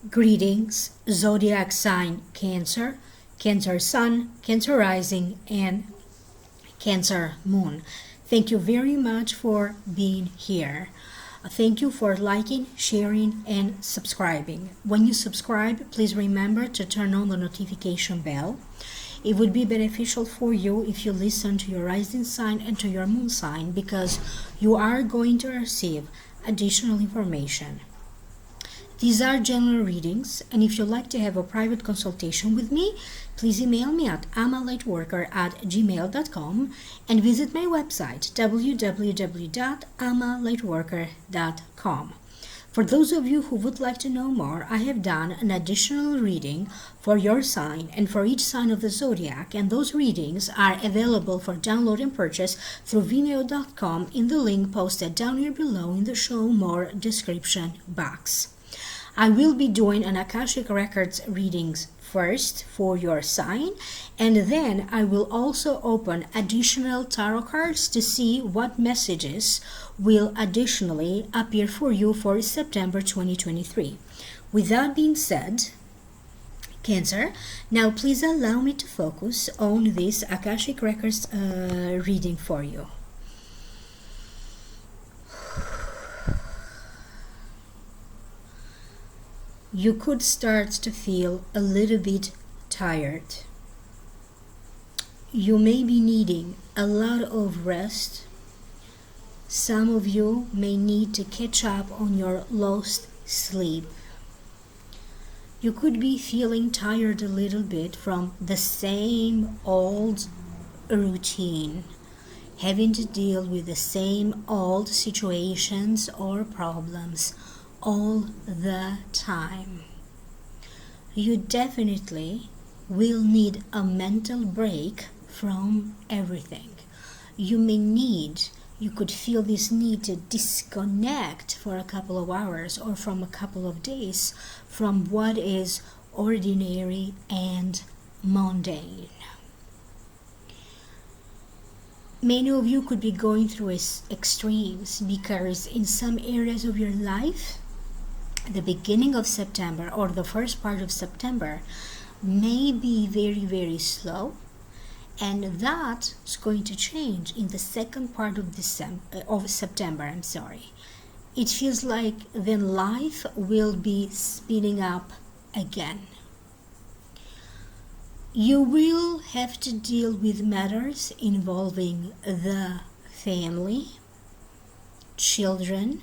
Greetings, zodiac sign Cancer, Cancer Sun, Cancer Rising, and Cancer Moon. Thank you very much for being here. Thank you for liking, sharing, and subscribing. When you subscribe, please remember to turn on the notification bell. It would be beneficial for you if you listen to your rising sign and to your moon sign, because you are going to receive additional information. These are general readings, and if you'd like to have a private consultation with me, please email me at amalightworker@gmail.com and visit my website www.amalightworker.com. For those of you who would like to know more, I have done an additional reading for your sign and for each sign of the zodiac, and those readings are available for download and purchase through vimeo.com in the link posted down here below in the show more description box. I will be doing an Akashic Records readings first for your sign, and then I will also open additional tarot cards to see what messages will additionally appear for you for September 2023. With that being said, Cancer, now please allow me to focus on this Akashic Records reading for you. You could start to feel a little bit tired. You may be needing a lot of rest. Some of you may need to catch up on your lost sleep. You could be feeling tired a little bit from the same old routine, having to deal with the same old situations or problems all the time. You definitely will need a mental break from everything. You could feel this need to disconnect for a couple of hours or from a couple of days from what is ordinary and mundane. Many of you could be going through extremes because in some areas of your life, the beginning of September or the first part of September may be very, very slow, and that is going to change in the second part of September. It feels like then life will be speeding up again. You will have to deal with matters involving the family, children's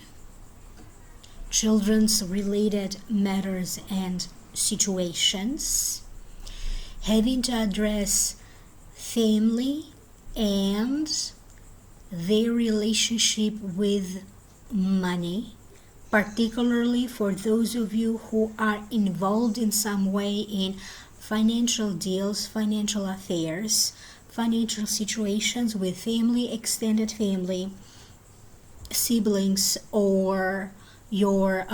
related matters and situations, having to address family and their relationship with money, particularly for those of you who are involved in some way in financial deals, financial affairs, financial situations with family, extended family, siblings, or your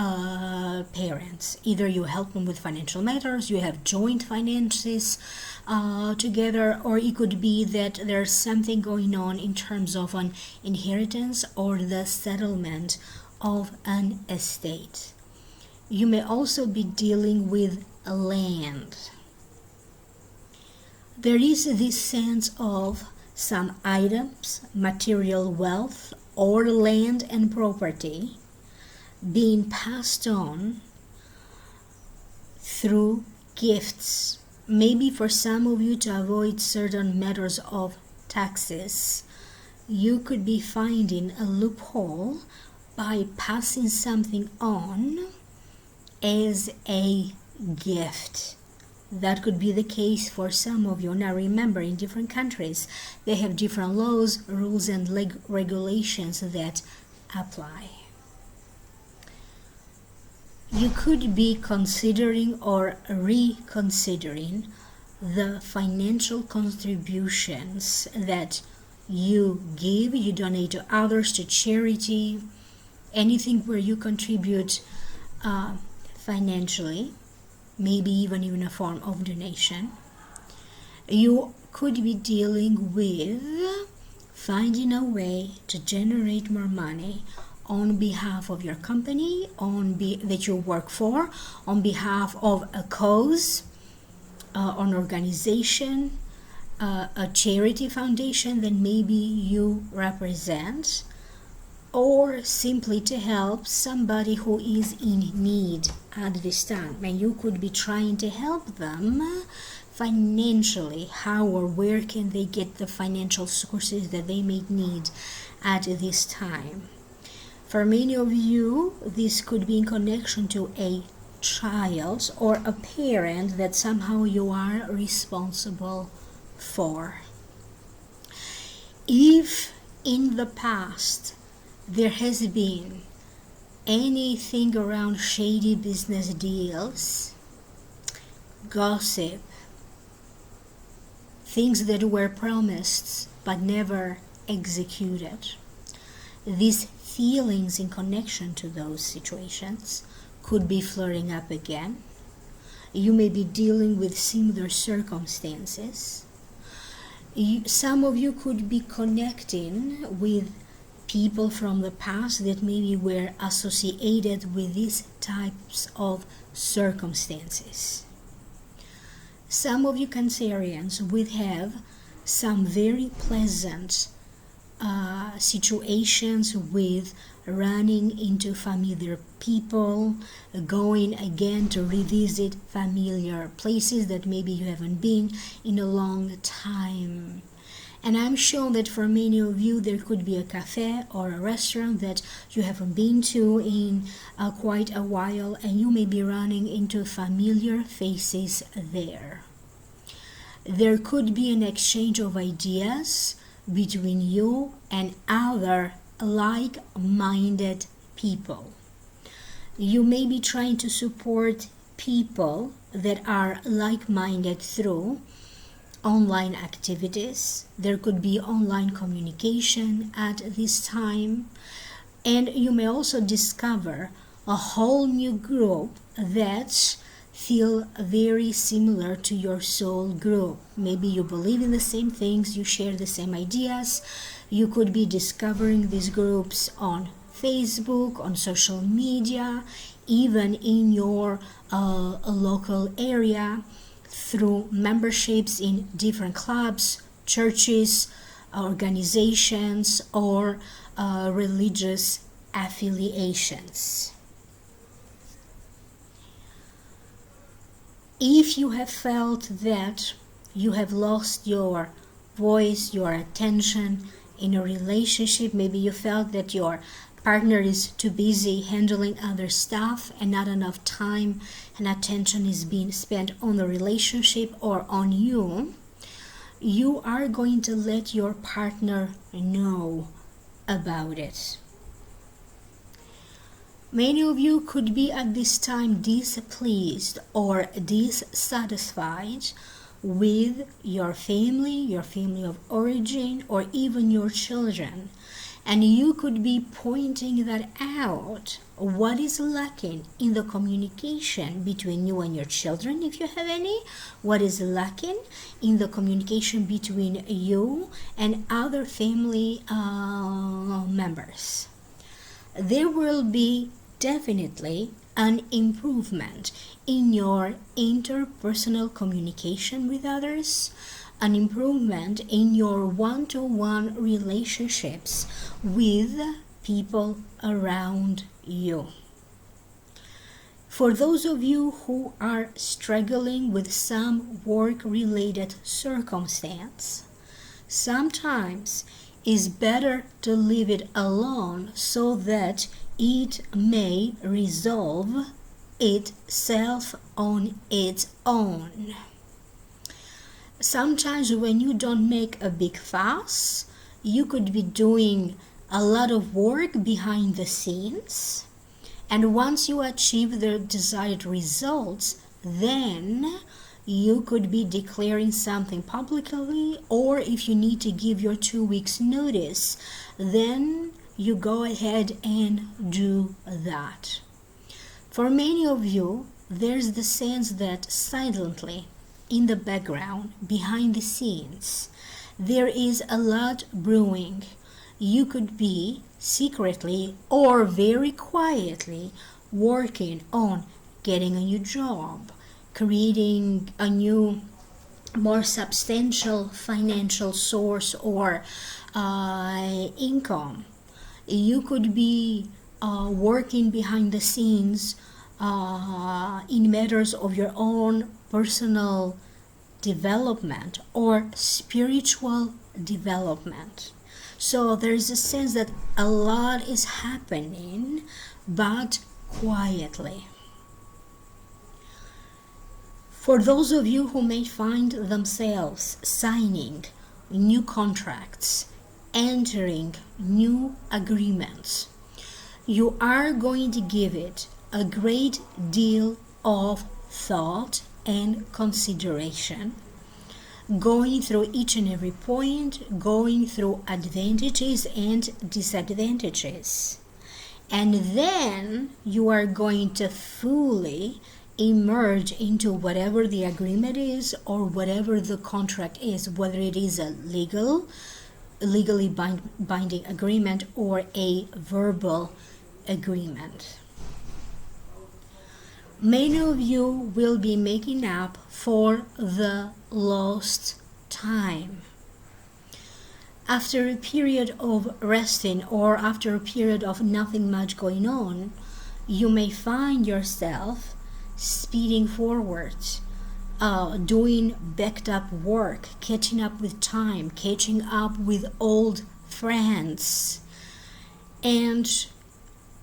parents. Either you help them with financial matters, you have joint finances together, or it could be that there's something going on in terms of an inheritance or the settlement of an estate. You may also be dealing with land. There is this sense of some items, material wealth, or land and property being passed on through gifts. Maybe for some of you to avoid certain matters of taxes, you could be finding a loophole by passing something on as a gift. That could be the case for some of you. Now remember, in different countries, they have different laws, rules, and regulations that apply. you could be considering or reconsidering the financial contributions that you give, you donate to others, to charity, anything where you contribute financially, maybe even in a form of donation. You could be dealing with finding a way to generate more money on behalf of your company, that you work for, on behalf of a cause, an organization, a charity foundation that maybe you represent, or simply to help somebody who is in need at this time. And you could be trying to help them financially. How or where can they get the financial sources that they may need at this time? For many of you, this could be in connection to a child or a parent that somehow you are responsible for. If in the past there has been anything around shady business deals, gossip, things that were promised but never executed, these feelings in connection to those situations could be flaring up again. You may be dealing with similar circumstances. Some of you could be connecting with people from the past that maybe were associated with these types of circumstances. Some of you Cancerians would have some very pleasant situations with running into familiar people, going again to revisit familiar places that maybe you haven't been in a long time. And I'm sure that for many of you there could be a cafe or a restaurant that you haven't been to in quite a while, and you may be running into familiar faces there. There could be an exchange of ideas between you and other like-minded people. You may be trying to support people that are like-minded through online activities. There could be online communication at this time, and you may also discover a whole new group that feel very similar to your soul group. Maybe you believe in the same things, you share the same ideas. You could be discovering these groups on Facebook, on social media, even in your local area, through memberships in different clubs, churches, organizations, or religious affiliations. If you have felt that you have lost your voice, your attention in a relationship, maybe you felt that your partner is too busy handling other stuff and not enough time and attention is being spent on the relationship or on you, you are going to let your partner know about it. Many of you could be at this time displeased or dissatisfied with your family of origin, or even your children. And you could be pointing that out. What is lacking in the communication between you and your children, if you have any? What is lacking in the communication between you and other family members? There will be definitely an improvement in your interpersonal communication with others, an improvement in your one-to-one relationships with people around you. For those of you who are struggling with some work-related circumstance, sometimes it's better to leave it alone so that it may resolve itself on its own. Sometimes when you don't make a big fuss, you could be doing a lot of work behind the scenes, And once you achieve the desired results, then you could be declaring something publicly, or if you need to give your 2 weeks notice, then you go ahead and do that. For many of you, there's the sense that silently, in the background, behind the scenes, there is a lot brewing. You could be secretly or very quietly working on getting a new job, creating a new, more substantial financial source or income. You could be working behind the scenes in matters of your own personal development or spiritual development. So there's a sense that a lot is happening, but quietly. For those of you who may find themselves signing new contracts, entering new agreements, you are going to give it a great deal of thought and consideration, going through each and every point, going through advantages and disadvantages. And then you are going to fully emerge into whatever the agreement is or whatever the contract is, whether it is a legally binding agreement or a verbal agreement. Many of you will be making up for the lost time. After a period of resting or after a period of nothing much going on, you may find yourself speeding forward, doing backed up work, catching up with time, catching up with old friends. And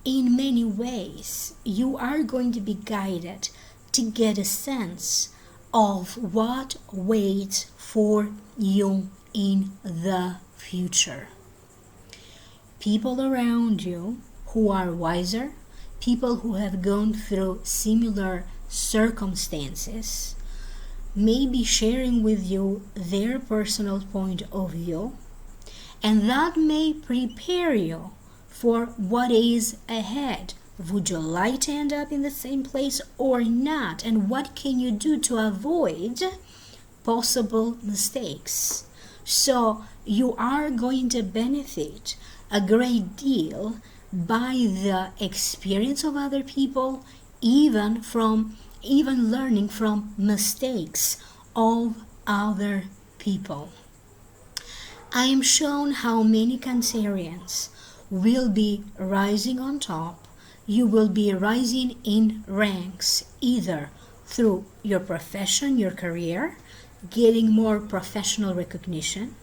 in many ways, you are going to be guided to get a sense of what waits for you in the future. People around you who are wiser, people who have gone through similar circumstances, may be sharing with you their personal point of view, and that may prepare you for what is ahead. Would you like to end up in the same place or not? And what can you do to avoid possible mistakes? So you are going to benefit a great deal by the experience of other people, even learning from mistakes of other people. I am shown how many Cancerians will be rising on top. You will be rising in ranks, either through your profession, your career, getting more professional recognition.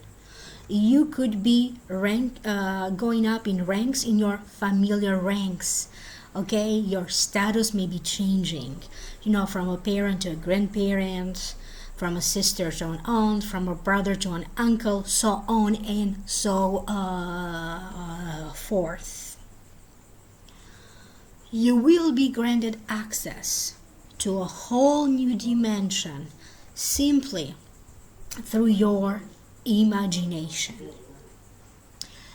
You could be going up in ranks in your familiar ranks. Okay, your status may be changing, from a parent to a grandparent, from a sister to an aunt, from a brother to an uncle, so on and so forth. You will be granted access to a whole new dimension simply through your imagination.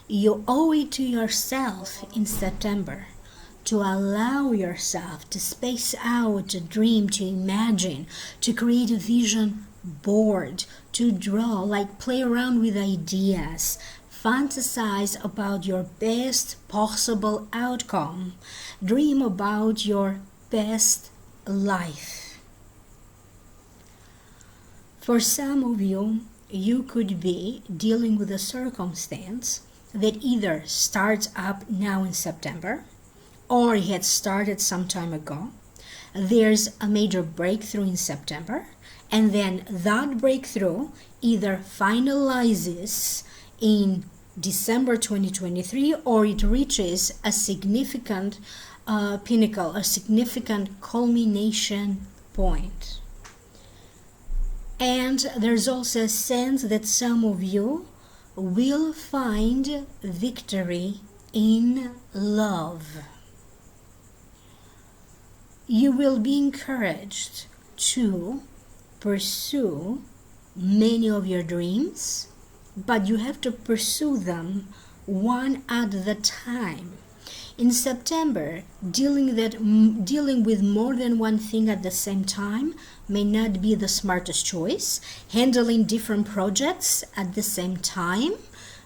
You owe it to yourself in September to allow yourself to space out, to dream, to imagine, to create a vision board, to draw, like play around with ideas, fantasize about your best possible outcome, dream about your best life. For some of you, you could be dealing with a circumstance that either starts up now in September or it had started some time ago. There's a major breakthrough in September, and then that breakthrough either finalizes in December 2023 or it reaches a significant pinnacle, a significant culmination point. And there's also a sense that some of you will find victory in love. you will be encouraged to pursue many of your dreams, but you have to pursue them one at a time. In September, dealing with more than one thing at the same time may not be the smartest choice. Handling different projects at the same time,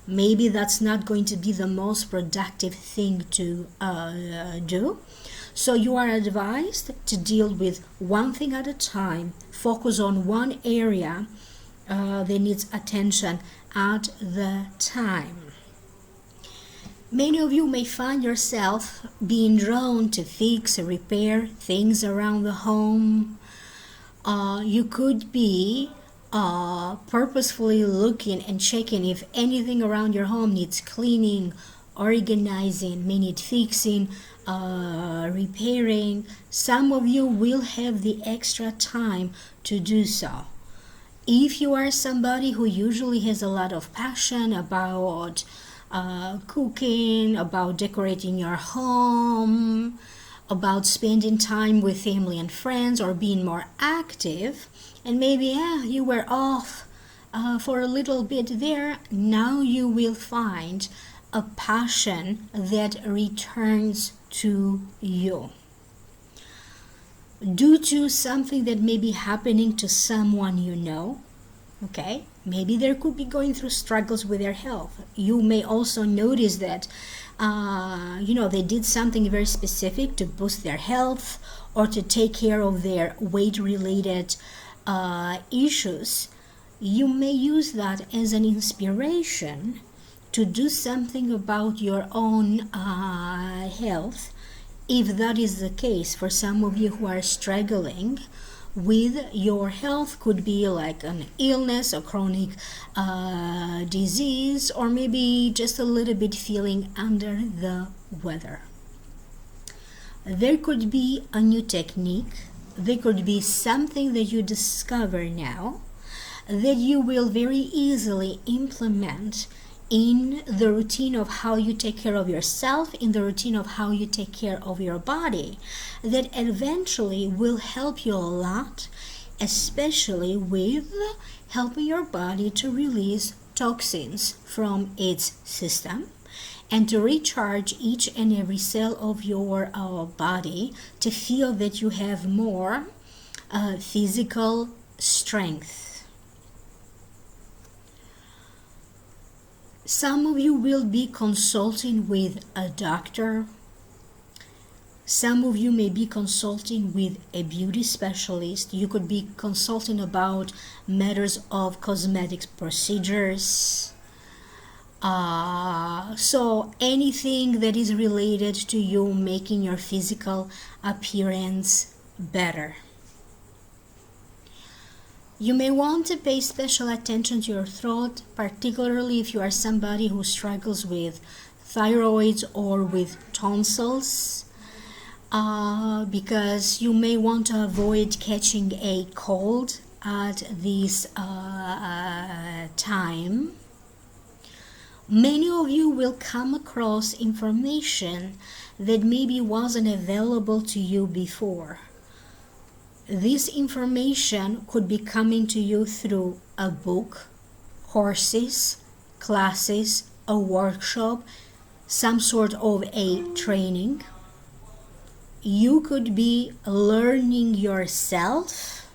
maybe that's not going to be the most productive thing to do. So you are advised to deal with one thing at a time, focus on one area that needs attention at the time. Many of you may find yourself being drawn to fix or repair things around the home. You could be purposefully looking and checking if anything around your home needs cleaning, organizing, may need fixing, repairing. Some of you will have the extra time to do so. If you are somebody who usually has a lot of passion about cooking, about decorating your home, about spending time with family and friends, or being more active, and maybe you were off for a little bit there, now you will find a passion that returns to you due to something that may be happening to someone you know. Okay, maybe they could be going through struggles with their health. You may also notice that they did something very specific to boost their health or to take care of their weight-related issues. You may use that as an inspiration to do something about your own health, if that is the case. For some of you who are struggling with your health, could be like an illness, a chronic disease, or maybe just a little bit feeling under the weather. There could be a new technique, there could be something that you discover now that you will very easily implement in the routine of how you take care of yourself, in the routine of how you take care of your body, that eventually will help you a lot, especially with helping your body to release toxins from its system and to recharge each and every cell of your body to feel that you have more physical strength. Some of you will be consulting with a doctor. Some of you may be consulting with a beauty specialist. You could be consulting about matters of cosmetic procedures. So anything that is related to you making your physical appearance better. You may want to pay special attention to your throat, particularly if you are somebody who struggles with thyroid or with tonsils, because you may want to avoid catching a cold at this time. Many of you will come across information that maybe wasn't available to you before. This information could be coming to you through a book, courses, classes, a workshop, some sort of a training. You could be learning yourself,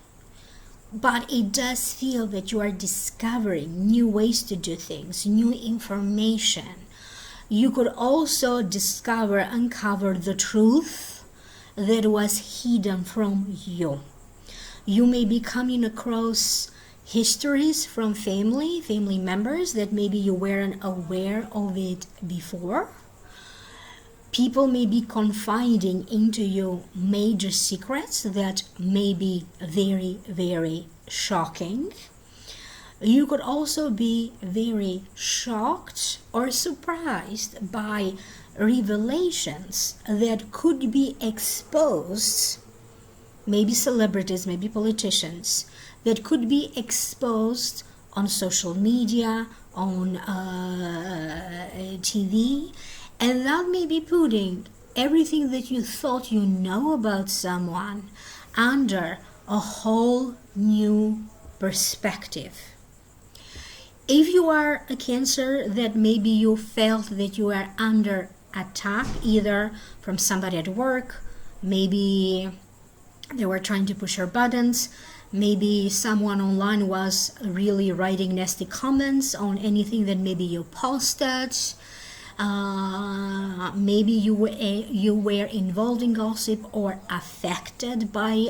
but it does feel that you are discovering new ways to do things, new information. You could also uncover the truth that was hidden from you. You may be coming across histories from family members that maybe you weren't aware of it before. People may be confiding into you major secrets that may be very, very shocking. You could also be very shocked or surprised by revelations that could be exposed, maybe celebrities, maybe politicians, that could be exposed on social media, on TV, and that may be putting everything that you thought you know about someone under a whole new perspective. If you are a Cancer, that maybe you felt that you are under attack, either from somebody at work, maybe they were trying to push your buttons, maybe someone online was really writing nasty comments on anything that maybe you posted, maybe you were involved in gossip or affected by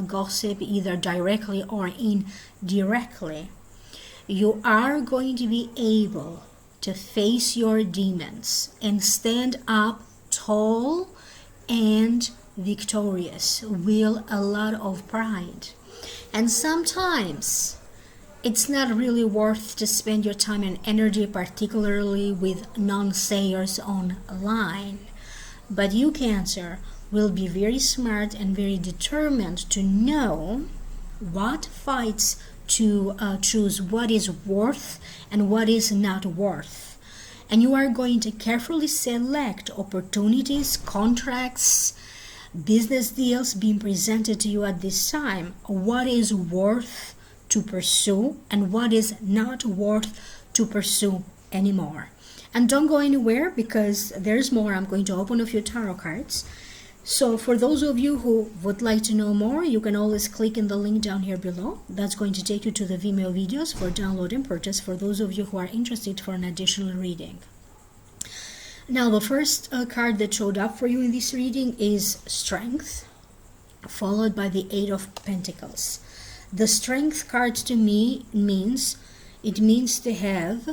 gossip, either directly or indirectly. You are going to be able to face your demons and stand up tall and victorious with a lot of pride. And sometimes it's not really worth to spend your time and energy, particularly with non-sayers online. But you, Cancer, will be very smart and very determined to know what fights to choose, what is worth and what is not worth. And you are going to carefully select opportunities, contracts, business deals being presented to you at this time, what is worth to pursue and what is not worth to pursue anymore. And don't go anywhere, because there's more. I'm going to open a few tarot cards. So for those of you who would like to know more, you can always click in the link down here below. That's going to take you to the Vimeo videos for download and purchase for those of you who are interested for an additional reading. Now, the first card that showed up for you in this reading is Strength, followed by the Eight of Pentacles. The Strength card to me means to have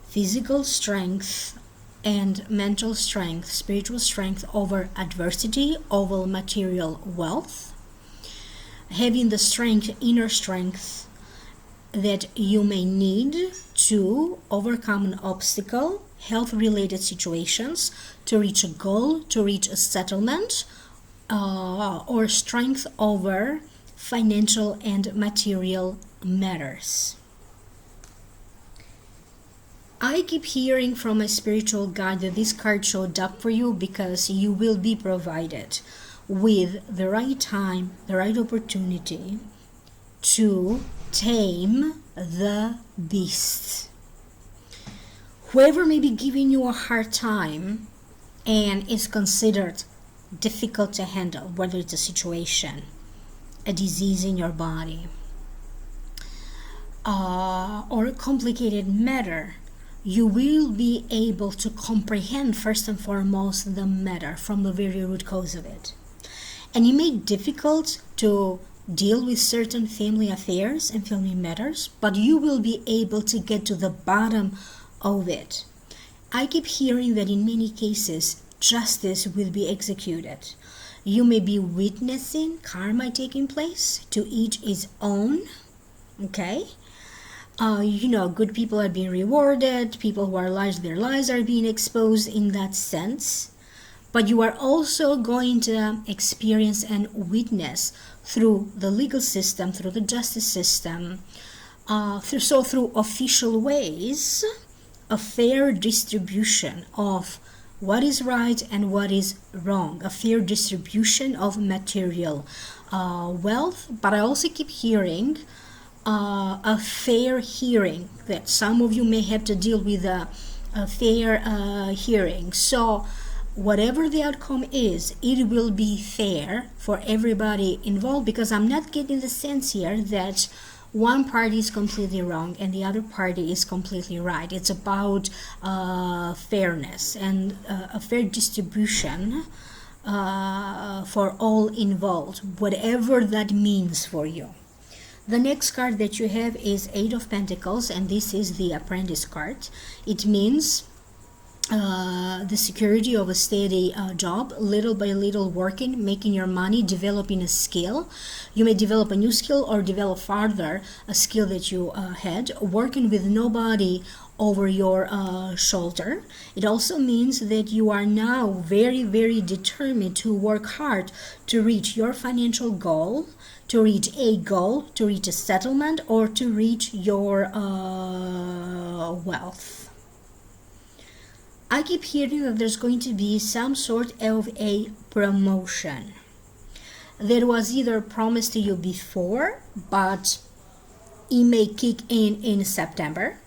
physical strength and mental strength, spiritual strength over adversity, over material wealth, having the strength, inner strength that you may need to overcome an obstacle, health-related situations, to reach a goal, to reach a settlement, or strength over financial and material matters. I keep hearing from my spiritual guide that this card showed up for you because you will be provided with the right time, the right opportunity to tame the beast. Whoever may be giving you a hard time and is considered difficult to handle, whether it's a situation, a disease in your body, or a complicated matter, you will be able to comprehend first and foremost the matter from the very root cause of it. And it may be difficult to deal with certain family affairs and family matters, but you will be able to get to the bottom of it. I keep hearing that in many cases, justice will be executed. You may be witnessing karma taking place, to each his own, okay? Good people are being rewarded, people who are liars, their lies are being exposed in that sense. But you are also going to experience and witness through the legal system, through the justice system, through official ways, a fair distribution of what is right and what is wrong, a fair distribution of material wealth. But I also keep hearing a fair hearing, that some of you may have to deal with a fair hearing. So whatever the outcome is, it will be fair for everybody involved, because I'm not getting the sense here that one party is completely wrong and the other party is completely right. It's about fairness and a fair distribution for all involved, whatever that means for you. The next card that you have is Eight of Pentacles, and this is the Apprentice card. It means the security of a steady job, little by little working, making your money, developing a skill. You may develop a new skill or develop further a skill that you had, working with nobody over your shoulder. It also means that you are now very, very determined to work hard to reach your financial goal, to reach a goal, to reach a settlement, or to reach your wealth. I keep hearing that there's going to be some sort of a promotion that was either promised to you before, but it may kick in September.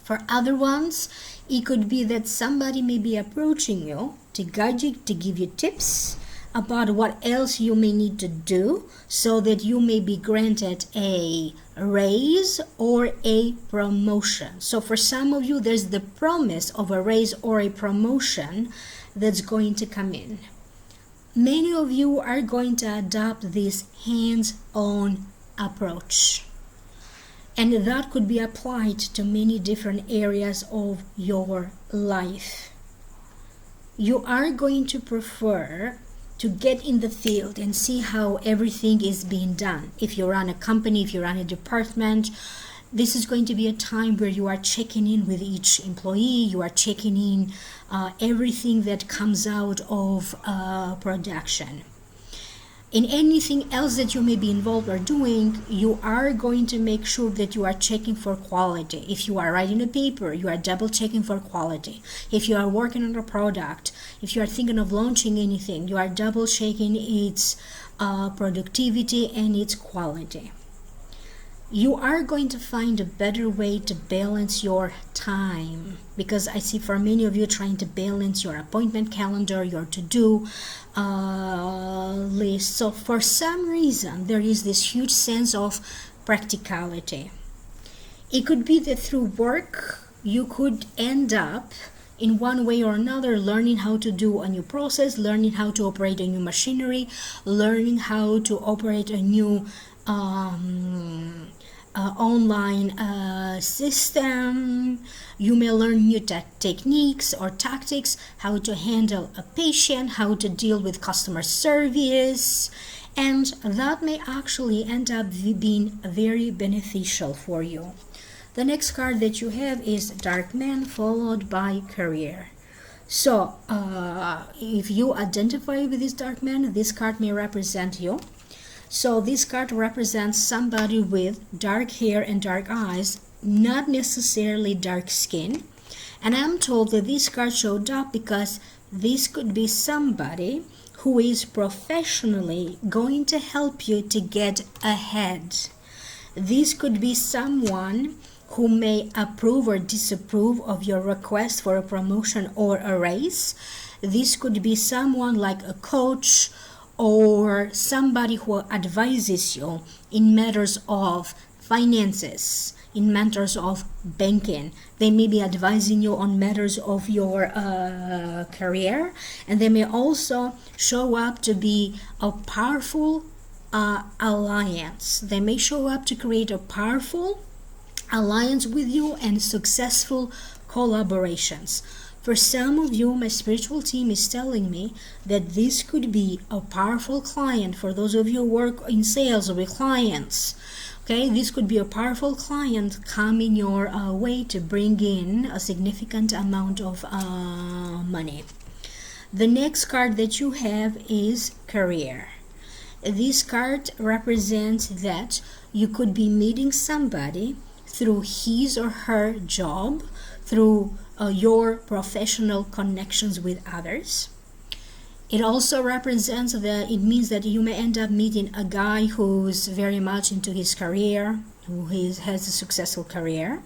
For other ones, it could be that somebody may be approaching you to guide you, to give you tips about what else you may need to do so that you may be granted a raise or a promotion. So for some of you, there's the promise of a raise or a promotion that's going to come in. Many of you are going to adopt this hands-on approach. And that could be applied to many different areas of your life. You are going to prefer to get in the field and see how everything is being done. If you run a company, if you run a department, this is going to be a time where you are checking in with each employee, you are checking in everything that comes out of production. In anything else that you may be involved or doing, you are going to make sure that you are checking for quality. If you are writing a paper, you are double checking for quality. If you are working on a product, if you are thinking of launching anything, you are double checking its productivity and its quality. You are going to find a better way to balance your time, because I see for many of you trying to balance your appointment calendar, your to-do list. So for some reason, there is this huge sense of practicality. It could be that through work, you could end up in one way or another learning how to do a new process, learning how to operate a new machinery, learning how to operate a new online system. You may learn new techniques or tactics, how to handle a patient, how to deal with customer service, and that may actually end up being very beneficial for you. The next card that you have is Dark Man followed by Career. So if you identify with this Dark Man, this card may represent you. So this card represents somebody with dark hair and dark eyes, not necessarily dark skin. And I'm told that this card showed up because this could be somebody who is professionally going to help you to get ahead. This could be someone who may approve or disapprove of your request for a promotion or a raise. This could be someone like a coach or somebody who advises you in matters of finances, in matters of banking. They may be advising you on matters of your career, and they may also show up to be a powerful alliance. They may show up to create a powerful alliance with you and successful collaborations. For some of you, my spiritual team is telling me that this could be a powerful client. For those of you who work in sales or with clients, okay, this could be a powerful client coming your way to bring in a significant amount of money. The next card that you have is Career. This card represents that you could be meeting somebody through his or her job, through your professional connections with others. It also represents that it means that you may end up meeting a guy who's very much into his career, who has a successful career.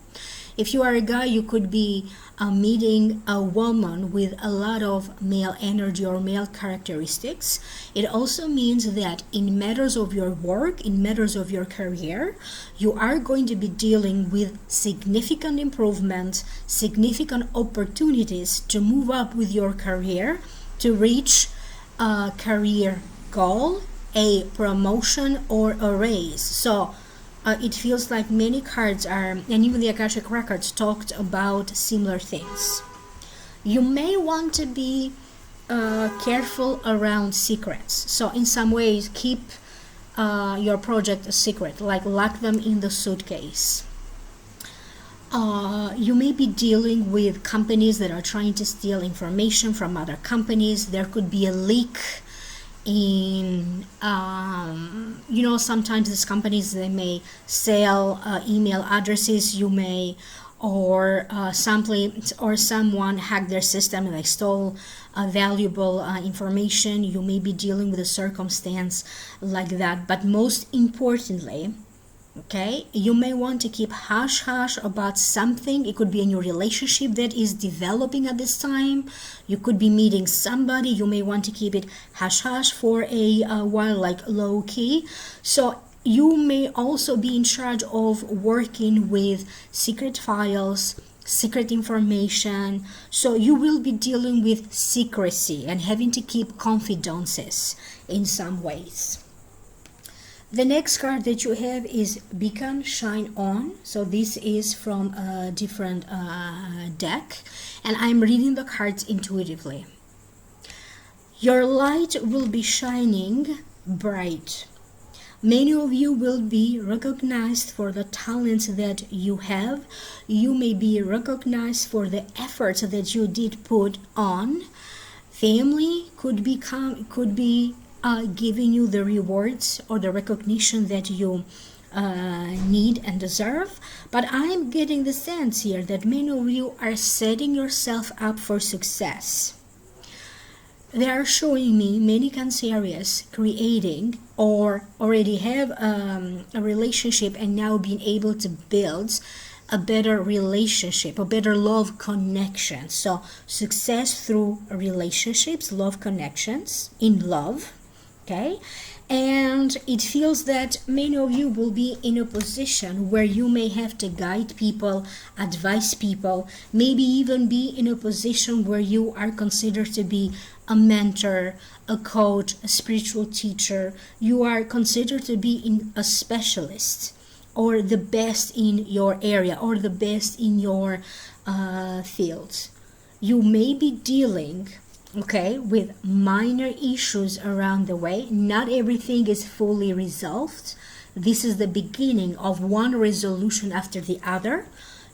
If you are a guy, you could be meeting a woman with a lot of male energy or male characteristics. It also means that in matters of your work, in matters of your career, you are going to be dealing with significant improvements, significant opportunities to move up with your career, to reach a career goal, a promotion, or a raise. So it feels like many cards are, and even the Akashic Records talked about similar things. You may want to be careful around secrets. So in some ways, keep your project a secret, like lock them in the suitcase. You may be dealing with companies that are trying to steal information from other companies. There could be a leak in sometimes these companies, they may sell email addresses. You may or someone hacked their system and they stole valuable information. You may be dealing with a circumstance like that. But most importantly, okay, you may want to keep hush-hush about something. It could be a new relationship that is developing at this time. You could be meeting somebody. You may want to keep it hush-hush for a while, like low-key. So you may also be in charge of working with secret files, secret information. So you will be dealing with secrecy and having to keep confidences in some ways. The next card that you have is Beacon Shine On. So this is from a different deck, and I'm reading the cards intuitively. Your light will be shining bright. Many of you will be recognized for the talents that you have. You may be recognized for the efforts that you did put on. Family could be giving you the rewards or the recognition that you need and deserve. But I'm getting the sense here that many of you are setting yourself up for success. They are showing me many Cancerians creating or already have a relationship and now being able to build a better relationship, a better love connection. So success through relationships, love connections, in love. Okay, and it feels that many of you will be in a position where you may have to guide people, advise people, maybe even be in a position where you are considered to be a mentor, a coach, a spiritual teacher. You are considered to be a specialist or the best in your area or the best in your field. You may be dealing with minor issues around the way. Not everything is fully resolved. This is the beginning of one resolution after the other.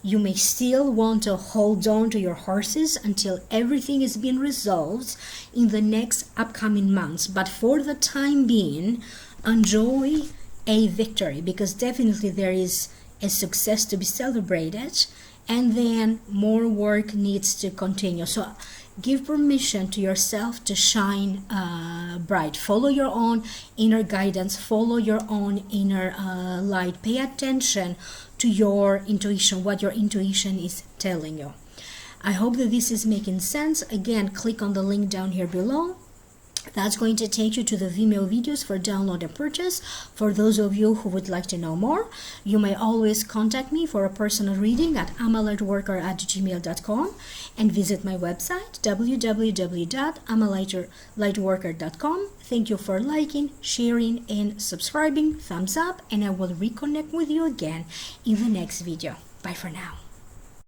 You may still want to hold on to your horses until everything is being resolved in the next upcoming months. But for the time being, enjoy a victory, because definitely there is a success to be celebrated, and then more work needs to continue. So give permission to yourself to shine bright. Follow your own inner guidance. Follow your own inner light. Pay attention to your intuition, what your intuition is telling you. I hope that this is making sense. Again, click on the link down here below. That's going to take you to the Vimeo videos for download and purchase. For those of you who would like to know more, you may always contact me for a personal reading at amalightworker@gmail.com and visit my website www.amalightworker.com. Thank you for liking, sharing, and subscribing. Thumbs up, and I will reconnect with you again in the next video. Bye for now.